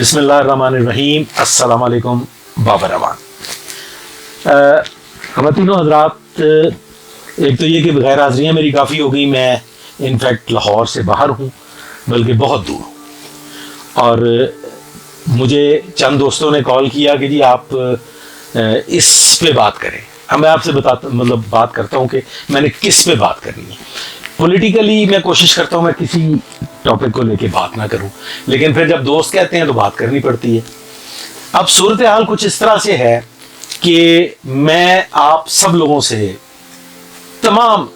बिस्मिल्लाहिर्रहमानिर्रहीम। अस्सलाम वालेकुम बाबरवान। ख़वातीनो हज़रात, एक तो ये कि गैर हाज़िरियाँ मेरी काफ़ी हो गई। मैं इनफैक्ट लाहौर से बाहर हूँ, बल्कि बहुत दूर हूँ। और मुझे चंद दोस्तों ने कॉल किया कि जी आप इस पे बात करें। अब मैं आपसे बात करता हूँ कि मैंने किस पे बात करनी है। पॉलिटिकली मैं कोशिश करता हूँ मैं किसी टॉपिक को लेके बात ना करूँ, लेकिन फिर जब दोस्त कहते हैं तो बात करनी पड़ती है। अब सूरत हाल कुछ इस तरह से है कि मैं आप सब लोगों से, तमाम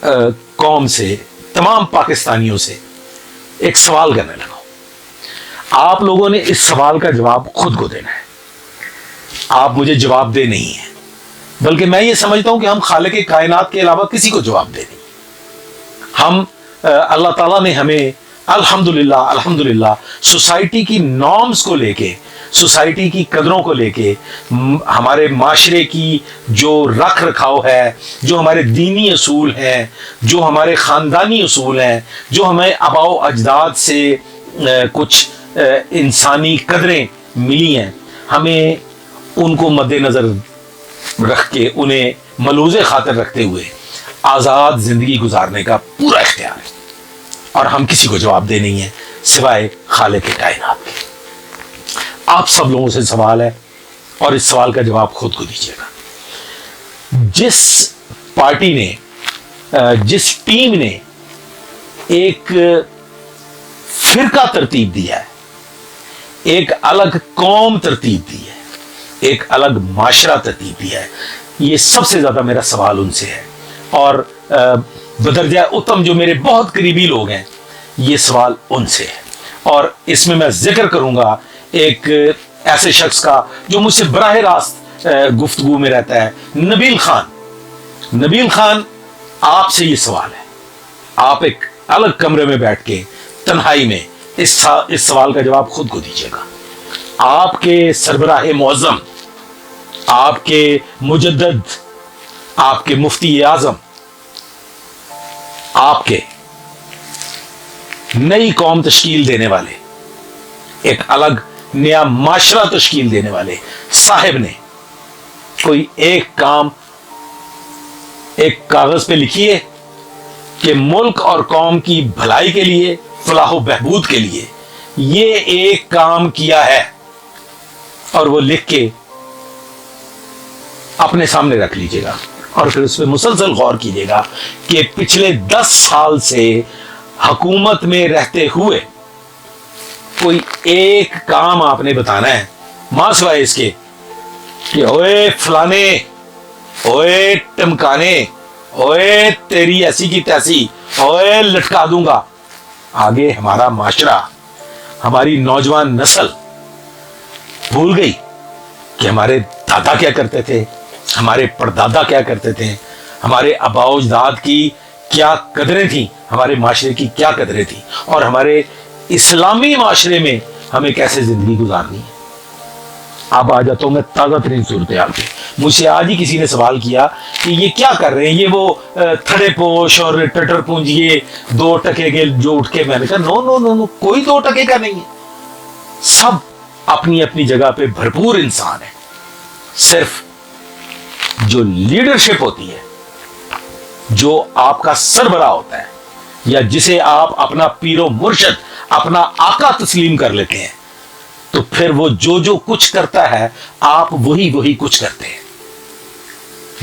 कौम से, तमाम पाकिस्तानियों से एक सवाल करने लगा हूं। आप लोगों ने इस सवाल का जवाब खुद को देना है। आप मुझे जवाब दे नहीं है, बल्कि मैं ये समझता हूं कि हम खालिक कायनात के अलावा किसी को जवाब दे नहीं। हम अल्लाह ताला ने हमें अल्हम्दुलिल्लाह सोसाइटी की नॉर्म्स को लेके, सोसाइटी की कदरों को लेके, हमारे माशरे की जो रख रखाव है, जो हमारे दीनी असूल हैं, जो हमारे ख़ानदानी असूल हैं, जो हमें आबाओ अजदाद से कुछ इंसानी कदरें मिली हैं, हमें उनको मद्देनज़र रख के, उन्हें मलूज़े खातिर रखते हुए आज़ाद ज़िंदगी गुजारने का पूरा इख्तियार है। और हम किसी को जवाब दे नहीं है सिवाय खालिक कायनात के। आप सब लोगों से सवाल है और इस सवाल का जवाब खुद को दीजिएगा। जिस पार्टी ने, जिस टीम ने एक फिरका तरतीब दिया है, एक अलग कौम तरतीब दी है, एक अलग माशरा तरतीब दिया है, ये सबसे ज्यादा मेरा सवाल उनसे है। और बदरजा उत्तम जो मेरे बहुत करीबी लोग हैं, ये सवाल उनसे है। और इसमें मैं जिक्र करूंगा एक ऐसे शख्स का जो मुझसे बराह रास्त गुफ्तगू में रहता है, नबील खान। नबील खान, आपसे ये सवाल है, आप एक अलग कमरे में बैठ के तन्हाई में इस सवाल का जवाब खुद को दीजिएगा। आपके सरबराह मुअज़्ज़म, आपके मुजद्दिद, आपके मुफ्ती आज़म, आपके नई कौम तश्कील देने वाले, एक अलग नया माशरा तश्कील देने वाले साहिब ने कोई एक काम एक कागज पे लिखिए कि मुल्क और कौम की भलाई के लिए, फलाह बहबूद के लिए ये एक काम किया है, और वो लिख के अपने सामने रख लीजिएगा और फिर उस पर मुसलसल गौर कीजिएगा कि पिछले 10 साल से हुकूमत में रहते हुए कोई एक काम आपने बताना है, मां सिवाय इसके कि ओए फलाने, ओए टमकाने, ओए तेरी ऐसी की तैसी, ओए लटका दूंगा। आगे हमारा माशरा, हमारी नौजवान नस्ल भूल गई कि हमारे दादा क्या करते थे, हमारे परदादा क्या करते थे, हमारे आबाओ अजदाद की क्या कदरें थी, हमारे माशरे की क्या कदरें थी, और हमारे इस्लामी माशरे में हमें कैसे जिंदगी गुजारनी है। अब आ जाता हूं मैं ताज़ा तरीन सूरत हाल पे। मुझसे आज ही किसी ने सवाल किया कि ये क्या कर रहे हैं, ये वो थड़े पोश और टटर पूंजिए 2 टके के जो उठ के। मैंने कहा नो नो नो नो, कोई 2 टके का नहीं है। सब अपनी अपनी जगह पे भरपूर इंसान है। सिर्फ जो लीडरशिप होती है, जो आपका सरबराह होता है, या जिसे आप अपना पीरो मुर्शद, अपना आका तस्लीम कर लेते हैं, तो फिर वो जो जो कुछ करता है आप वही वही कुछ करते हैं।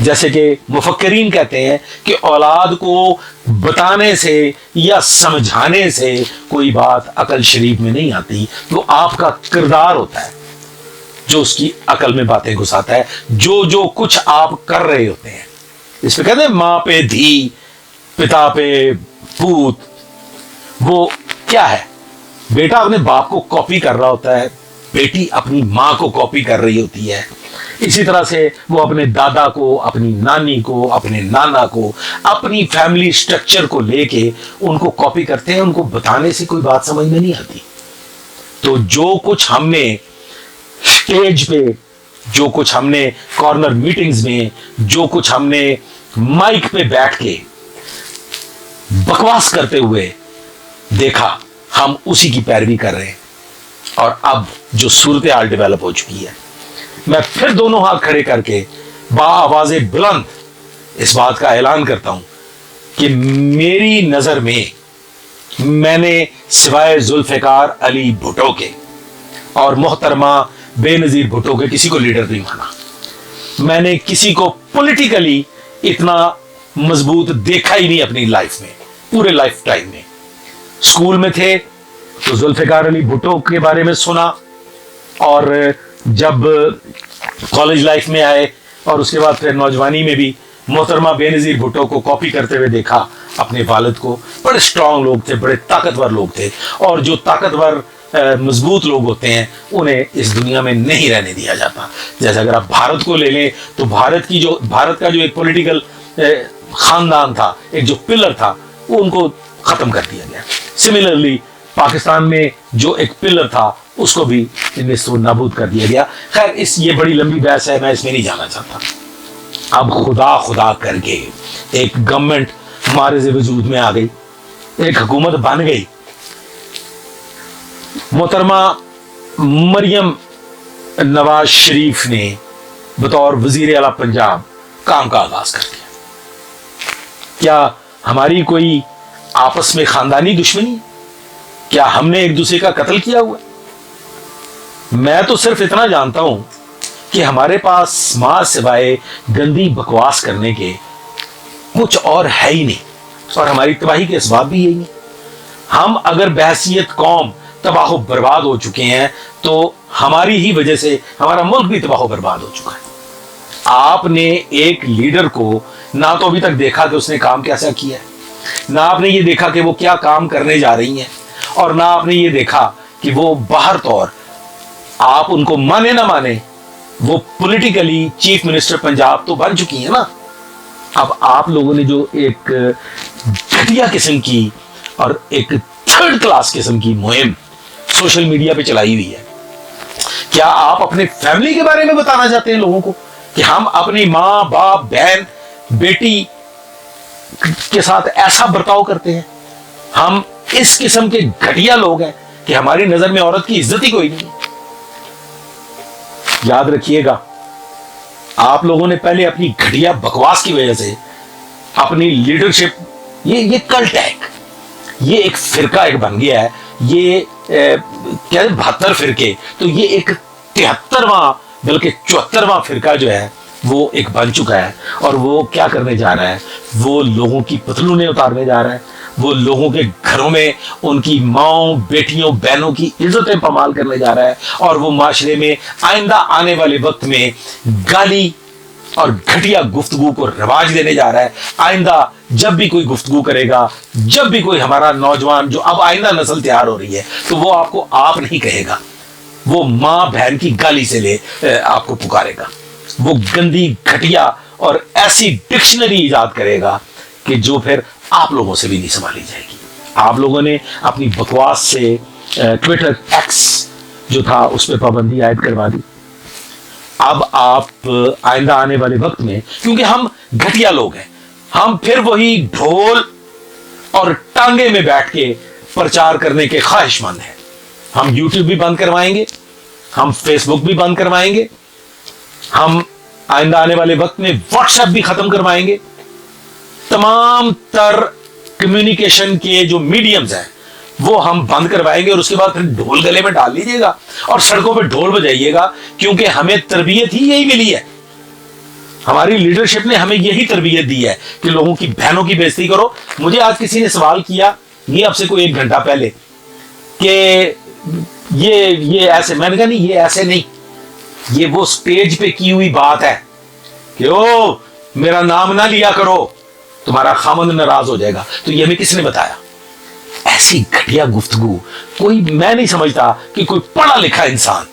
जैसे कि मुफक्किरीन कहते हैं कि औलाद को बताने से या समझाने से कोई बात अकल शरीफ में नहीं आती, तो आपका किरदार होता है जो उसकी अकल में बातें घुसाता है। जो जो कुछ आप कर रहे होते हैं, इस पे कहते हैं माँ पे धी, पिता पे पूत। वो क्या है, बेटा अपने बाप को कॉपी कर रहा होता है, बेटी अपनी माँ को कॉपी कर रही होती है। इसी तरह से वो अपने दादा को, अपनी नानी को, अपने नाना को, अपनी फैमिली स्ट्रक्चर को लेके उनको कॉपी करते हैं। उनको बताने से कोई बात समझ में नहीं आती। तो जो कुछ हमने स्टेज पे, जो कुछ हमने कॉर्नर मीटिंग्स में, जो कुछ हमने माइक पे बैठ के बकवास करते हुए देखा, हम उसी की पैरवी कर रहे हैं। اور اب جو صورتحال ڈیولپ ہو چکی ہے، میں پھر دونوں ہاتھ کھڑے کر کے بآواز بلند اس بات کا اعلان کرتا ہوں کہ میری نظر میں میں نے سوائے ذوالفقار علی بھٹو کے اور محترمہ بے نظیر بھٹو کے کسی کو لیڈر نہیں مانا. میں نے کسی کو پولیٹیکلی اتنا مضبوط دیکھا ہی نہیں اپنی لائف میں، پورے لائف ٹائم میں. اسکول میں تھے تو ذوالفقار علی بھٹو کے بارے میں سنا، اور جب کالج لائف میں آئے اور اس کے بعد پھر نوجوانی میں بھی محترمہ بے نظیر بھٹو کو کاپی کرتے ہوئے دیکھا. اپنے والد کو، بڑے اسٹرانگ لوگ تھے، بڑے طاقتور لوگ تھے، اور جو طاقتور مضبوط لوگ ہوتے ہیں انہیں اس دنیا میں نہیں رہنے دیا جاتا. جیسے اگر آپ بھارت کو لے لیں تو بھارت کا جو ایک پولیٹیکل خاندان تھا، ایک جو پلر تھا، وہ ان کو ختم کر دیا گیا. سملرلی پاکستان میں جو ایک پلر تھا اس کو بھی نیست و نابود کر دیا گیا. خیر یہ بڑی لمبی بحث ہے، میں اس میں نہیں جانا چاہتا. اب خدا کر کے ایک گورنمنٹ معرض وجود میں آ گئی، ایک حکومت بن گئی. محترمہ مریم نواز شریف نے بطور وزیر اعلیٰ پنجاب کام کا آغاز کر دیا. کیا ہماری کوئی آپس میں خاندانی دشمنی ہے؟ کیا ہم نے ایک دوسرے کا قتل کیا ہوا؟ میں تو صرف اتنا جانتا ہوں کہ ہمارے پاس ماں سوائے گندی بکواس کرنے کے کچھ اور ہے ہی نہیں، اور ہماری تباہی کے اسباب بھی یہی ہیں. ہم اگر بحیثیت قوم تباہ و برباد ہو چکے ہیں تو ہماری ہی وجہ سے ہمارا ملک بھی تباہ و برباد ہو چکا ہے. آپ نے ایک لیڈر کو نہ تو ابھی تک دیکھا کہ اس نے کام کیسا کیا ہے، نہ آپ نے یہ دیکھا کہ وہ کیا کام کرنے جا رہی ہیں، اور نہ آپ نے یہ دیکھا کہ وہ باہر طور آپ ان کو مانے نہ مانے وہ پولیٹیکلی چیف منسٹر پنجاب تو بن چکی ہیں نا. اب آپ لوگوں نے جو ایک گھٹیا قسم کی اور ایک تھرڈ کلاس قسم کی مہم سوشل میڈیا پہ چلائی ہوئی ہے، کیا آپ اپنے فیملی کے بارے میں بتانا چاہتے ہیں لوگوں کو کہ ہم اپنی ماں باپ بہن بیٹی کے ساتھ ایسا برتاؤ کرتے ہیں؟ ہم اس قسم کے گھٹیا لوگ ہیں کہ ہماری نظر میں عورت کی عزت ہی کوئی نہیں ہے. یاد رکھیے گا، آپ لوگوں نے پہلے اپنی گھٹیا بکواس کی وجہ سے اپنی لیڈرشپ، یہ کلٹ ہے، یہ ایک فرقہ ایک بن گیا ہے. یہ کیا 72 فرقے، تو یہ ایک 73واں بلکہ 74واں فرقہ جو ہے وہ ایک بن چکا ہے. اور وہ کیا کرنے جا رہا ہے؟ وہ لوگوں کی پتلونیں اتارنے جا رہا ہے، وہ لوگوں کے گھروں میں ان کی ماؤں بیٹیوں بہنوں کی عزتیں پامال کرنے جا رہا ہے، اور وہ معاشرے میں آئندہ آنے والے وقت میں گالی اور گھٹیا گفتگو کو رواج دینے جا رہا ہے. آئندہ جب بھی کوئی گفتگو کرے گا، جب بھی کوئی ہمارا نوجوان جو اب آئندہ نسل تیار ہو رہی ہے، تو وہ آپ کو آپ نہیں کہے گا، وہ ماں بہن کی گالی سے لے آپ کو پکارے گا. وہ گندی گھٹیا اور ایسی ڈکشنری ایجاد کرے گا کہ جو پھر آپ لوگوں سے بھی نہیں سنبھالی جائے گی. آپ لوگوں نے اپنی بکواس سے ٹویٹر ایکس جو تھا اس پہ پابندی عائد کروا دی. اب آپ آئندہ آنے والے وقت میں، کیونکہ ہم گھٹیا لوگ ہیں، ہم پھر وہی ڈھول اور ٹانگے میں بیٹھ کے پرچار کرنے کے خواہش مند ہیں. ہم یوٹیوب بھی بند کروائیں گے، ہم فیس بک بھی بند کروائیں گے، ہم آئندہ آنے والے وقت میں واٹس ایپ بھی ختم کروائیں گے. تمام تر کمیونیکیشن کے جو میڈیمز ہیں وہ ہم بند کروائیں گے، اور اس کے بعد پھر ڈھول گلے میں ڈال لیجیے گا اور سڑکوں پہ ڈھول بجائیے گا، کیونکہ ہمیں تربیت ہی یہی ملی ہے. ہماری لیڈرشپ نے ہمیں یہی تربیت دی ہے کہ لوگوں کی بہنوں کی بے عزتی کرو. مجھے آج کسی نے سوال کیا، یہ اب سے کوئی 1 گھنٹہ پہلے، کہ یہ ایسے، میں نے کہا نہیں، یہ ایسے نہیں، یہ وہ سٹیج پہ کی ہوئی بات ہے کہ او میرا نام نہ لیا کرو، تمہارا خامند ناراض ہو جائے گا. تو یہ ہمیں کس نے بتایا؟ ایسی گھٹیا گفتگو کوئی، میں نہیں سمجھتا کہ کوئی پڑھا لکھا انسان،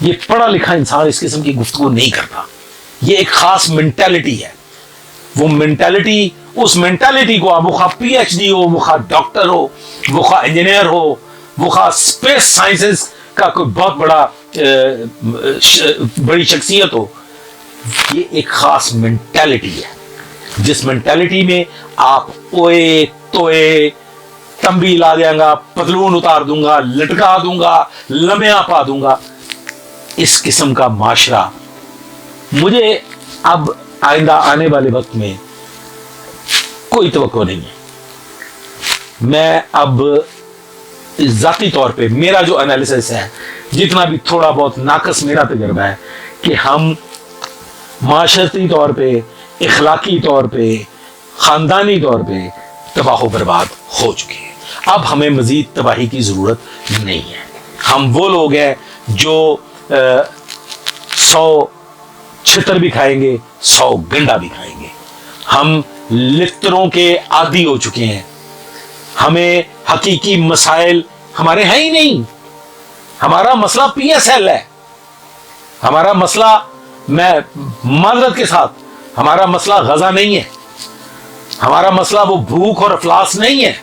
یہ پڑھا لکھا انسان اس قسم کی گفتگو نہیں کرتا. یہ ایک خاص مینٹیلٹی ہے. وہ مینٹیلٹی، اس مینٹیلٹی کو آپ، وہ خواہ پی ایچ ڈی ہو، وہ خواہ ڈاکٹر ہو، وہ خواہ انجینئر ہو، وہ خواہ اسپیس سائنسز کا کوئی بہت بڑی شخصیت ہو، یہ ایک خاص مینٹیلٹی ہے، جس مینٹیلٹی میں آپ اوئے توئے तंबी ला देंगा, पतलून उतार दूंगा, लटका दूंगा, लम्या पा दूंगा। इस किस्म का माशरा मुझे अब आइंदा आने वाले वक्त में कोई तवक्को नहीं है। मैं अब जाती तौर पे मेरा जो एनालिसिस है, जितना भी थोड़ा बहुत नाकस मेरा तजर्बा है, कि हम माशरती तौर पे, इखलाकी तौर पे, खानदानी तौर पे तबाह बर्बाद हो चुके हैं। अब हमें मजीद तबाही की जरूरत नहीं है। हम वो लोग हैं जो 100 छितर भी खाएंगे, 100 गंडा भी खाएंगे। हम लित्तरों के आदी हो चुके हैं। हमें हकीकी मसाइल हमारे हैं ही नहीं। हमारा मसला PSL है। हमारा मसला, मैं माजरत के साथ, हमारा मसला गजा नहीं है। हमारा मसला वो भूख और अफलास नहीं है।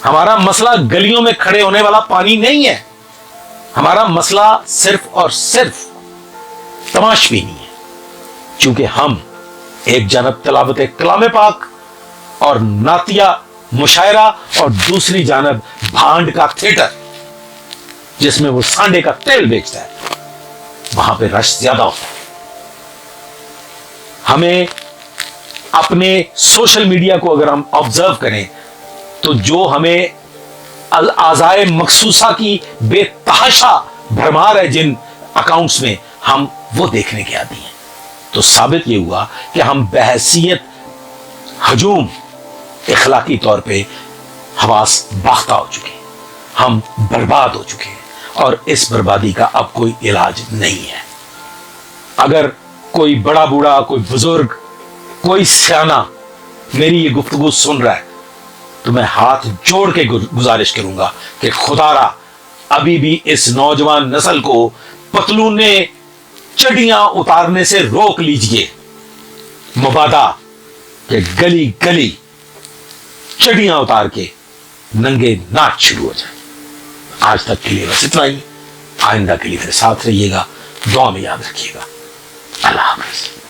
हमारा मसला गलियों में खड़े होने वाला पानी नहीं है। हमारा मसला सिर्फ और सिर्फ तमाशबीनी है। चूंकि हम एक जानब तिलावत कलाम पाक और नातिया मुशायरा, और दूसरी जानब भांड का थिएटर जिसमें वो सांडे का तेल बेचता है, वहां पे रश ज्यादा होता है। हमें अपने सोशल मीडिया को अगर हम ऑब्जर्व करें तो जो हमें आज़ाए मखसूसा की बेतहाशा भरमार है जिन अकाउंट्स में, हम वो देखने के आदी हैं। तो साबित ये हुआ कि हम बहैसियत हजूम इखलाकी तौर पे हवास बाख्ता हो चुके हैं। हम बर्बाद हो चुके हैं और इस बर्बादी का अब कोई इलाज नहीं है। अगर कोई बड़ा बूढ़ा, कोई बुजुर्ग, कोई सियाना मेरी ये गुफ्तगू सुन रहा है तो मैं हाथ जोड़ के गुजारिश करूंगा कि खुदारा अभी भी इस नौजवान नस्ल को पतलूने चढ़ियां उतारने से रोक लीजिए। मुबादा कि गली गली चढ़ियां उतार के नंगे नाच शुरू हो जाए। आज तक के लिए बस इतना ही। आइंदा के लिए फिर साथ रहिएगा, दुआ में याद रखिएगा। अल्लाह हाफ़िज़।